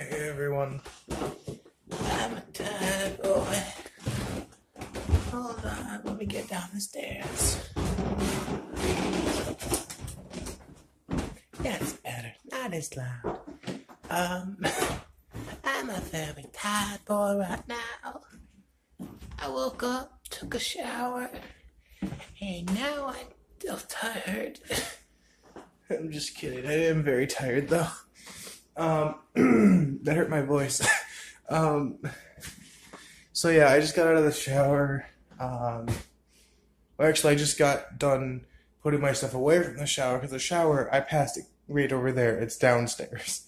Hey everyone, I'm a tired boy. Hold on, let me get down the stairs. That's better, not as loud. Um, I'm a very tired boy right now. I woke up, took a shower, and now I'm still tired. I'm just kidding, I am very tired though. That hurt my voice. um, so yeah, I just got out of the shower. Actually, I just got done putting my stuff away from the shower because the shower, I passed it right over there. It's downstairs.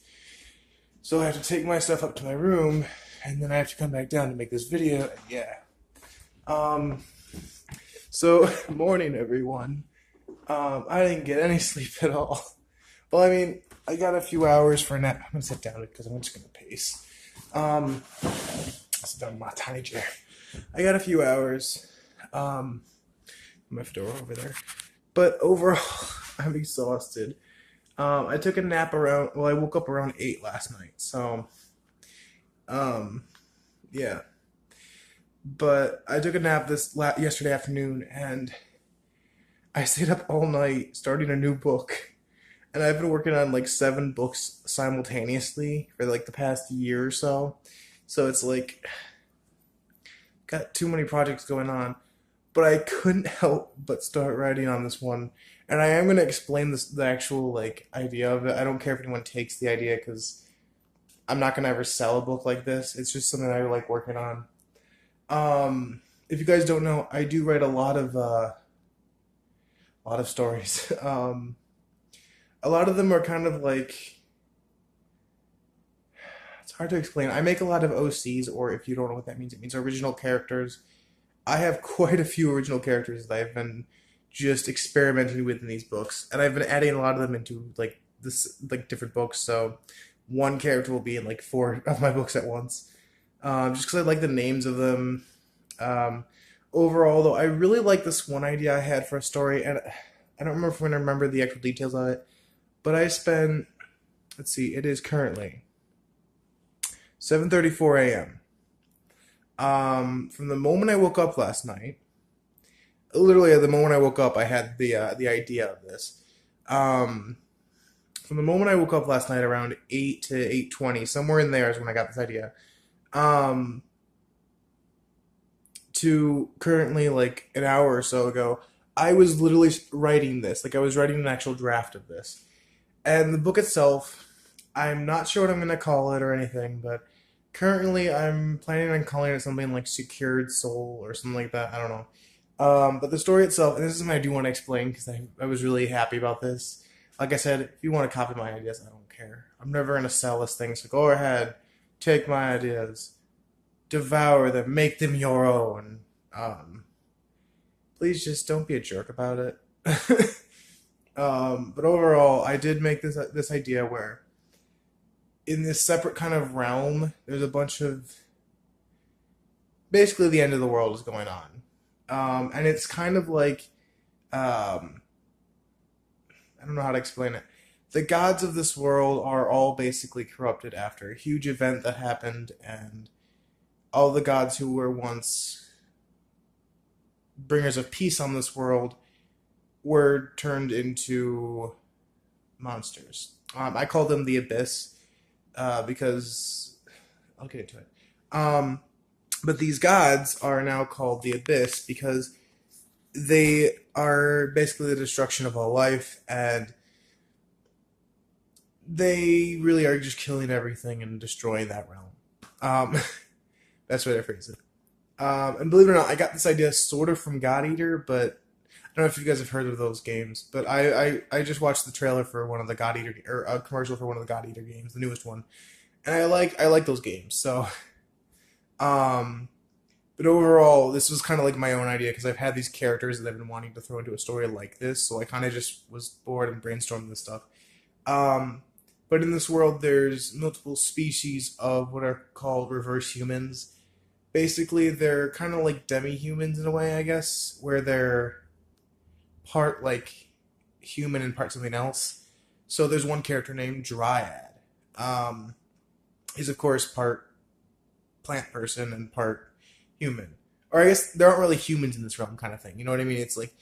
So I have to take my stuff up to my room, and then I have to come back down to make this video. And yeah. So, morning, everyone. I didn't get any sleep at all. Well, I mean, I got a few hours for a nap. I'm gonna sit down because I'm just gonna pace. Sit down in my tiny chair. I got a few hours. My fedora over there. But overall, I'm exhausted. I took a nap I woke up around 8 last night. So, yeah. But I took a nap yesterday afternoon, and I stayed up all night starting a new book. And I've been working on like 7 books simultaneously for like the past year or so. So it's like, got too many projects going on. But I couldn't help but start writing on this one. And I am going to explain the actual like idea of it. I don't care if anyone takes the idea because I'm not going to ever sell a book like this. It's just something I like working on. If you guys don't know, I do write a lot of stories. A lot of them are kind of like, it's hard to explain. I make a lot of OCs, or if you don't know what that means, it means original characters. I have quite a few original characters that I've been just experimenting with in these books, and I've been adding a lot of them into like different books. So one character will be in like 4 of my books at once, just because I like the names of them. Um, Overall, though, I really like this one idea I had for a story, and I don't remember if I'm going to remember the actual details of it. But I spent, let's see, it is currently 7:34 a.m. From the moment I woke up last night, literally at the moment I woke up, I had the idea of this. Um, from the moment I woke up last night, around 8 to 8:20, somewhere in there is when I got this idea. Um, to currently like an hour or so ago, I was literally writing this. Like I was writing an actual draft of this. And the book itself, I'm not sure what I'm going to call it or anything, but currently I'm planning on calling it something like Secured Soul or something like that. I don't know. But the story itself, and this is something I do want to explain because I was really happy about this. Like I said, if you want to copy my ideas, I don't care. I'm never going to sell this thing, so go ahead, take my ideas, devour them, make them your own. Um, please just don't be a jerk about it. But overall, I did make this idea where in this separate kind of realm, there's a bunch of basically the end of the world is going on, and it's kind of like um, I don't know how to explain it. The gods of this world are all basically corrupted after a huge event that happened, and all the gods who were once bringers of peace on this world were turned into monsters. I call them the Abyss because I'll get into it. Um, but these gods are now called the Abyss because they are basically the destruction of all life, and they really are just killing everything and destroying that realm. That's the way to phrase it. And believe it or not, I got this idea sort of from God Eater, but I don't know if you guys have heard of those games. But I just watched the trailer for one of the God Eater, or a commercial for one of the God Eater games, the newest one, and I like those games. So, um, but overall, this was kind of like my own idea because I've had these characters that I've been wanting to throw into a story like this. So I kind of just was bored and brainstormed this stuff. Um, but in this world, there's multiple species of what are called reverse humans. Basically, they're kind of like demi-humans in a way, I guess, where they're part like human and part something else. So there's one character named Dryad. Um, He's of course part plant person and part human. Or I guess there aren't really humans in this realm, kind of thing. You know what I mean? It's like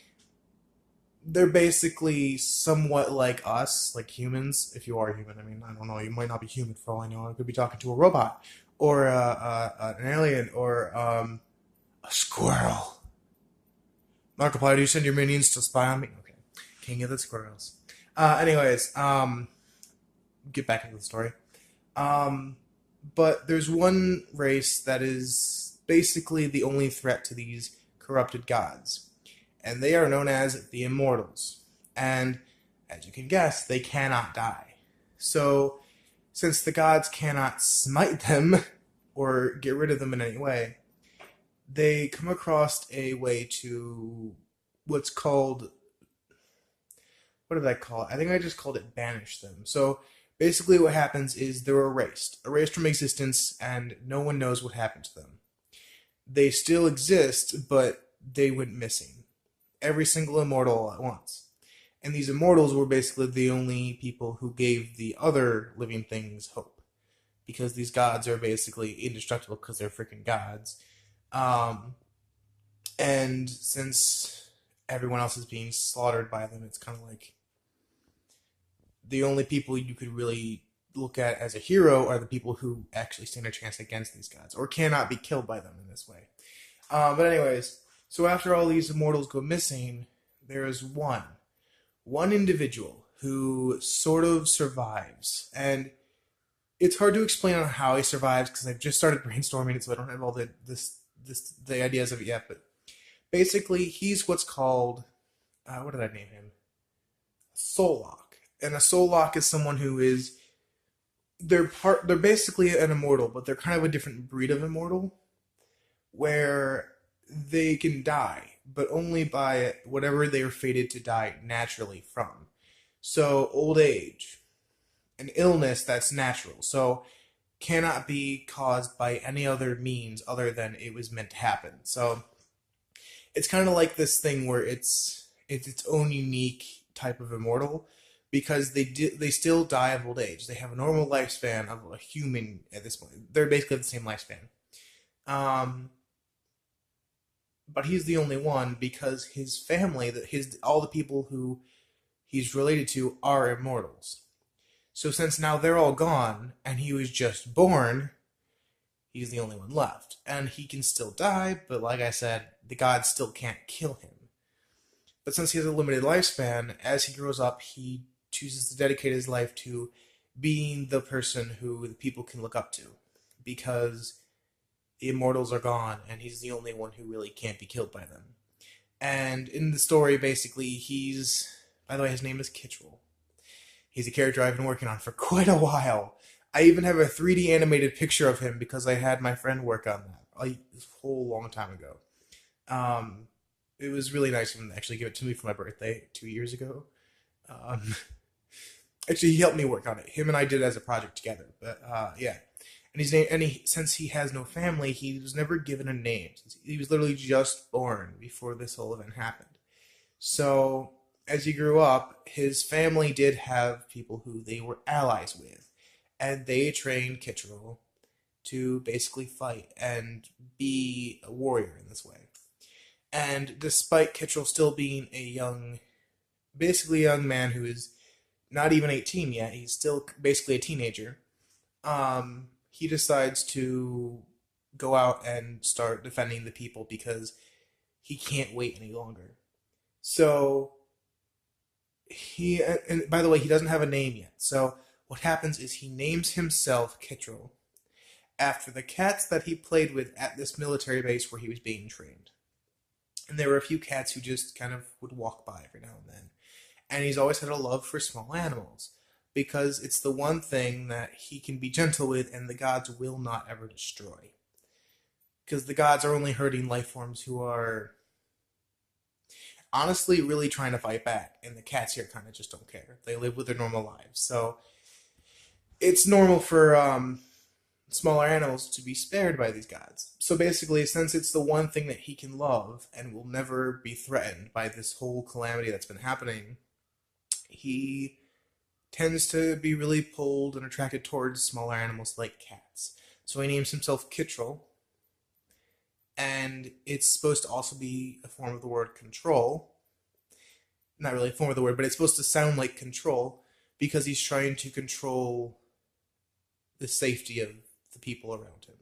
they're basically somewhat like us, like humans. If you are human, I mean, I don't know. You might not be human for all I know. I could be talking to a robot, or an alien, or a squirrel. Markiplier, do you send your minions to spy on me? Okay, king of the squirrels. Anyways, get back into the story. Um, but there's one race that is basically the only threat to these corrupted gods, and they are known as the Immortals. And as you can guess, they cannot die. So, since the gods cannot smite them or get rid of them in any way, they come across a way to what's called, what did I call it? I think I just called it banish them. So basically, what happens is they're erased from existence, and no one knows what happened to them. They still exist, but they went missing. Every single immortal at once. And these immortals were basically the only people who gave the other living things hope. Because these gods are basically indestructible because they're freaking gods. Um, and since everyone else is being slaughtered by them, it's kind of like the only people you could really look at as a hero are the people who actually stand a chance against these gods or cannot be killed by them in this way. But anyways, so after all these immortals go missing, there is one individual who sort of survives, and it's hard to explain on how he survives because I've just started brainstorming it, so I don't have all the ideas of it yet. But basically, he's what's called what did I name him? Soul Lock, and a Soul Lock is someone who is they're basically an immortal, but they're kind of a different breed of immortal where they can die, but only by whatever they are fated to die naturally from. So, old age, an illness that's natural, so cannot be caused by any other means other than it was meant to happen. So, it's kind of like this thing where it's its own unique type of immortal because they still die of old age. They have a normal lifespan of a human at this point. They're basically the same lifespan. Um, but he's the only one because his family, that his all the people who he's related to are immortals. So since now they're all gone and he was just born, he's the only one left. And he can still die, but like I said, the gods still can't kill him. But since he has a limited lifespan, as he grows up, he chooses to dedicate his life to being the person who the people can look up to. Because the immortals are gone, and he's the only one who really can't be killed by them. And in the story, basically, by the way, his name is Kitchell. He's a character I've been working on for quite a while. I even have a 3D animated picture of him because I had my friend work on that a whole long time ago. Um, it was really nice of him to actually give it to me for my birthday 2 years ago. Um, actually, he helped me work on it. Him and I did it as a project together. But yeah, and since he has no family, he was never given a name. He was literally just born before this whole event happened. So as he grew up, his family did have people who they were allies with, and they trained Kitchell to basically fight and be a warrior in this way. And despite Kitchell still being basically a young man who is not even 18 yet, he's still basically a teenager. He decides to go out and start defending the people because he can't wait any longer. So and by the way, he doesn't have a name yet. So what happens is he names himself Kitchell after the cats that he played with at this military base where he was being trained. And there were a few cats who just kind of would walk by every now and then. And he's always had a love for small animals because it's the one thing that he can be gentle with and the gods will not ever destroy. Because the gods are only hurting life forms who are honestly really trying to fight back, and the cats here kind of just don't care. They live with their normal lives. So it's normal for smaller animals to be spared by these gods. So basically, since it's the one thing that he can love and will never be threatened by this whole calamity that's been happening, he tends to be really pulled and attracted towards smaller animals like cats. So he names himself Kittrell, and it's supposed to also be a form of the word control. Not really a form of the word, but it's supposed to sound like control because he's trying to control the safety of the people around him.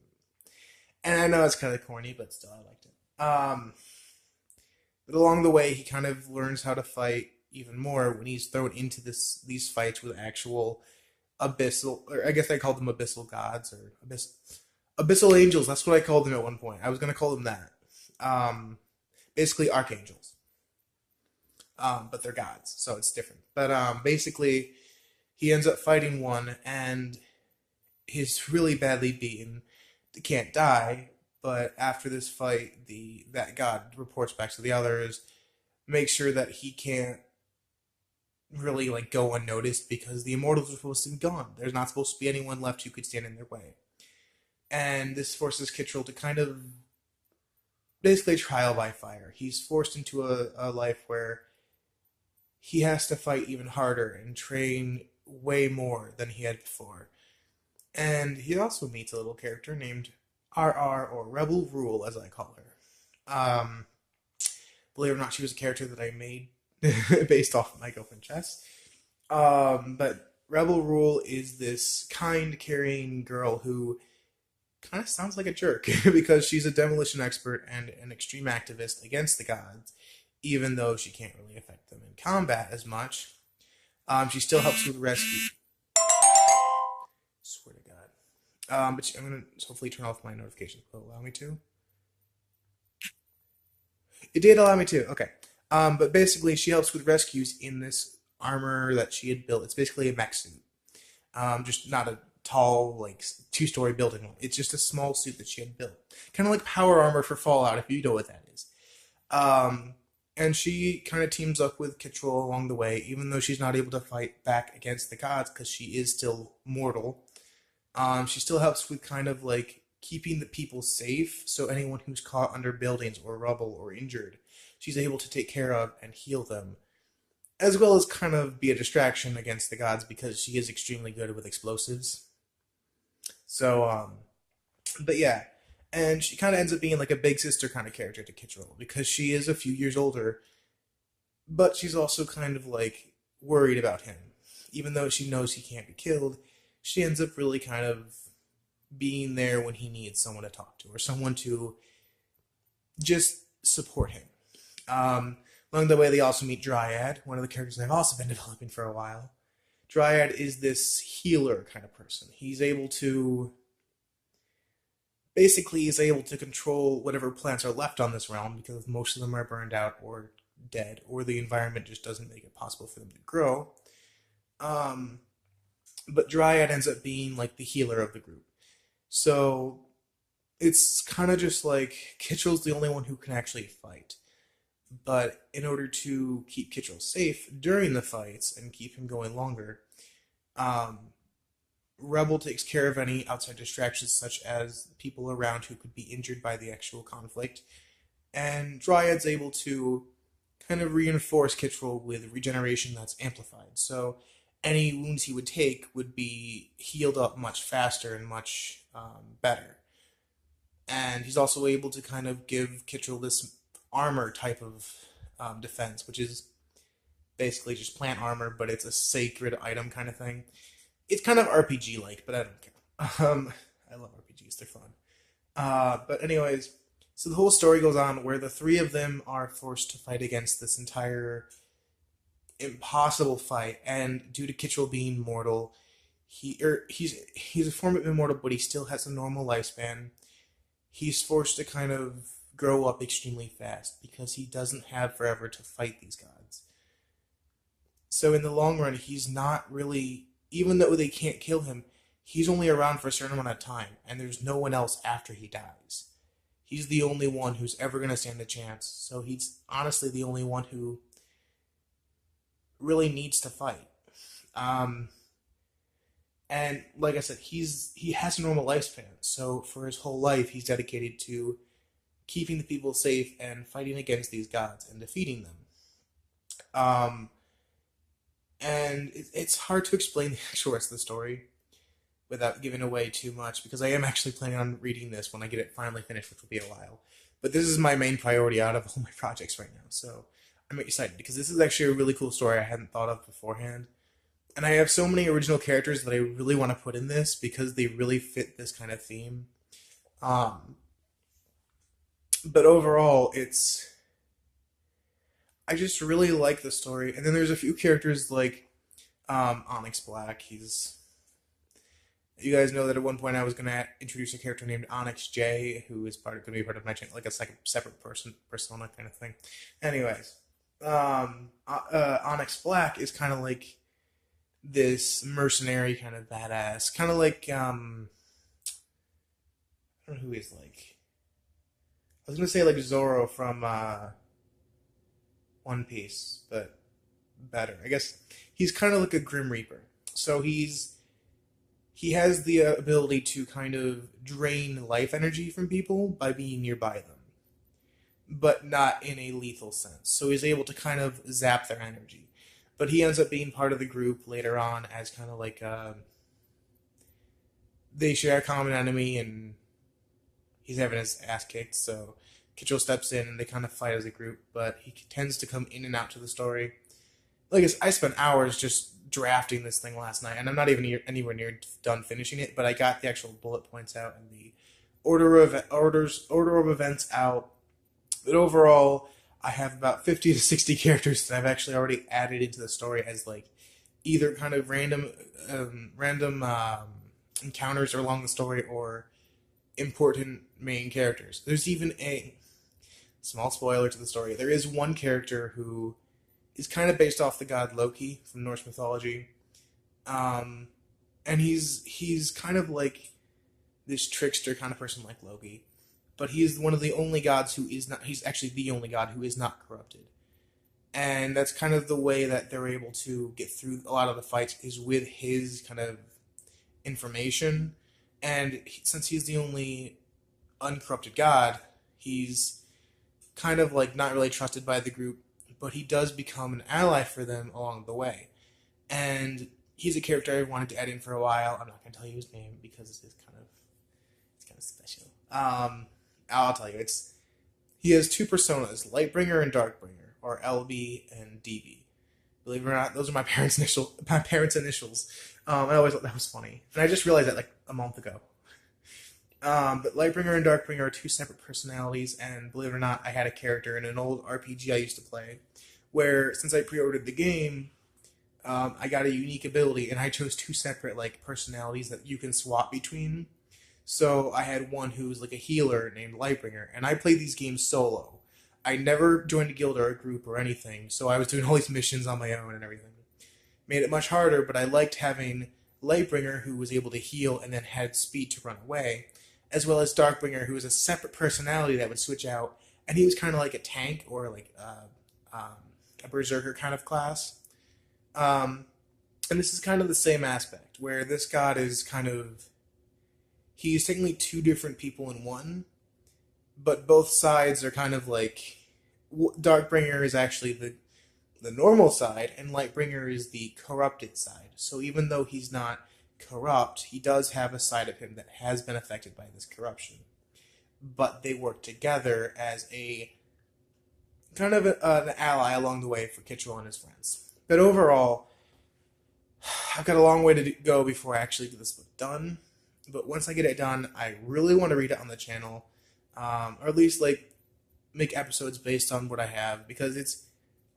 And I know it's kind of corny, but still, I liked it. But along the way, he kind of learns how to fight even more when he's thrown into these fights with actual abyssal, or I guess I called them abyssal gods or abyssal angels. That's what I called them at one point. I was gonna call them that. Um, Basically archangels, but they're gods, so it's different. But basically, he ends up fighting one, and he's really badly beaten. He can't die, but after this fight, the that god reports back to the others, make sure that he can't really like go unnoticed because the immortals are supposed to be gone. There's not supposed to be anyone left who could stand in their way. And this forces Kittrell to kind of basically trial by fire. He's forced into a life where he has to fight even harder and train way more than he had before. And he also meets a little character named RR, or Rebel Rule, as I call her. Believe it or not, she was a character that I made based off of my girlfriend Chess. But Rebel Rule is this kind, caring girl who kind of sounds like a jerk because she's a demolition expert and an extreme activist against the gods, even though she can't really affect them in combat as much. She still helps with rescue. Swear to God. I'm gonna hopefully turn off my notifications. Will it allow me to? It did allow me to. Okay. But basically, she helps with rescues in this armor that she had built. It's basically a mech suit. Just not a tall, like two-story building one. It's just a small suit that she had built, kind of like power armor for Fallout, if you know what that is. Um, and she kind of teams up with Kittrell along the way, even though she's not able to fight back against the gods because she is still mortal. She still helps with kind of like keeping the people safe, so anyone who's caught under buildings or rubble or injured, she's able to take care of and heal them, as well as kind of be a distraction against the gods because she is extremely good with explosives. So, but yeah, and she kind of ends up being like a big sister kind of character to Kittrell because she is a few years older, but she's also kind of like worried about him. Even though she knows he can't be killed, she ends up really kind of being there when he needs someone to talk to or someone to just support him. Along the way, they also meet Dryad, one of the characters I've also been developing for a while. Dryad is this healer kind of person. He's able to control whatever plants are left on this realm because most of them are burned out or dead, or the environment just doesn't make it possible for them to grow. Um, but Dryad ends up being like the healer of the group. So it's kind of just like Kittrell's the only one who can actually fight. But in order to keep Kittrell safe during the fights and keep him going longer, um, Rebel takes care of any outside distractions, such as people around who could be injured by the actual conflict. And Dryad's able to kind of reinforce Kittrell with regeneration that's amplified. So any wounds he would take would be healed up much faster and much better. And he's also able to kind of give Kittrell this armor type of defense, which is basically just plant armor, but it's a sacred item kind of thing. It's kind of RPG like, but I don't care. I love RPGs; they're fun. But anyways, so the whole story goes on where the three of them are forced to fight against this entire impossible fight, and due to Kittrell being mortal, he's a form of immortal, but he still has a normal lifespan. He's forced to kind of grow up extremely fast because he doesn't have forever to fight these gods. So in the long run, he's not really, even though they can't kill him, he's only around for a certain amount of time, and there's no one else after he dies. He's the only one who's ever going to stand a chance, so he's honestly the only one who really needs to fight. Um, and like I said, he has a normal lifespan, so for his whole life, he's dedicated to keeping the people safe and fighting against these gods and defeating them. Um, And it's hard to explain the actual rest of the story without giving away too much because I am actually planning on reading this when I get it finally finished, which will be a while. But this is my main priority out of all my projects right now, so I'm excited because this is actually a really cool story I hadn't thought of beforehand. And I have so many original characters that I really want to put in this because they really fit this kind of theme. Um, but overall, I just really like the story. And then there's a few characters like Onyx Black. He's You guys know that at one point I was gonna introduce a character named Onyx J, who is gonna be part of my channel, like a second separate persona kind of thing. Anyways, Onyx Black is kind of like this mercenary kind of badass, kind of like I don't know who he's like. I was gonna say like Zoro from One Piece, but better. I guess he's kind of like a Grim Reaper. So he has the ability to kind of drain life energy from people by being nearby them, but not in a lethal sense. So he's able to kind of zap their energy. But he ends up being part of the group later on as kind of like they share a common enemy, and he's having his ass kicked. So Kitchell steps in, and they kind of fight as a group. But he tends to come in and out to the story. Like I spent hours just drafting this thing last night, and I'm not even anywhere near done finishing it. But I got the actual bullet points out and the order of events out. But overall, I have about 50 to 60 characters that I've actually already added into the story as like either kind of random encounters along the story or important main characters. There's even a small spoiler to the story. There is one character who is kind of based off the god Loki from Norse mythology, um, and he's kind of like this trickster kind of person like Loki, but he is one of the only gods who is not. He's actually the only god who is not corrupted, and that's kind of the way that they're able to get through a lot of the fights is with his kind of information, and since he's the only uncorrupted god, he's kind of like not really trusted by the group, but he does become an ally for them along the way. And he's a character I wanted to add in for a while. I'm not going to tell you his name because it's kind of special. I'll tell you. It's He has two personas, Lightbringer and Darkbringer, or LB and DB. Believe it or not, those are my parents' initials. I always thought that was funny, and I just realized that like a month ago. But Lightbringer and Darkbringer are two separate personalities, and believe it or not, I had a character in an old RPG I used to play, where since I pre-ordered the game, I got a unique ability, and I chose two separate like personalities that you can swap between. So I had one who was like a healer named Lightbringer, and I played these games solo. I never joined a guild or a group or anything, so I was doing all these missions on my own and everything. Made it much harder, but I liked having Lightbringer, who was able to heal and then had speed to run away, as well as Darkbringer, who was a separate personality that would switch out, and he was kind of like a tank or like a berserker kind of class. Um, and this is kind of the same aspect, where this god is kind of he's technically two different people in one, but both sides are kind of like Darkbringer is actually the normal side, and Lightbringer is the corrupted side. So even though he's not corrupt, he does have a side of him that has been affected by this corruption. But they work together as a kind of an ally along the way for Kitchell and his friends. But overall, I've got a long way to go before I actually get this book done. But once I get it done, I really want to read it on the channel, or at least like make episodes based on what I have, because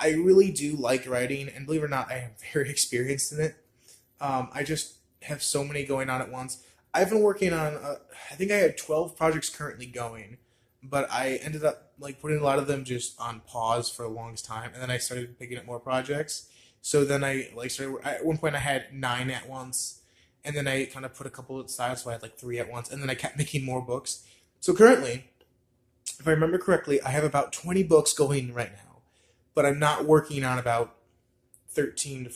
I really do like writing, and believe it or not, I am very experienced in it. I just have so many going on at once. I've been working on, I think I had 12 projects currently going, but I ended up like putting a lot of them just on pause for the longest time, and then I started picking up more projects. So then I like started, at one point I had 9 at once, and then I kind of put a couple aside, so I had like 3 at once, and then I kept making more books. So currently, if I remember correctly, I have about 20 books going right now, but I'm not working on about 13 to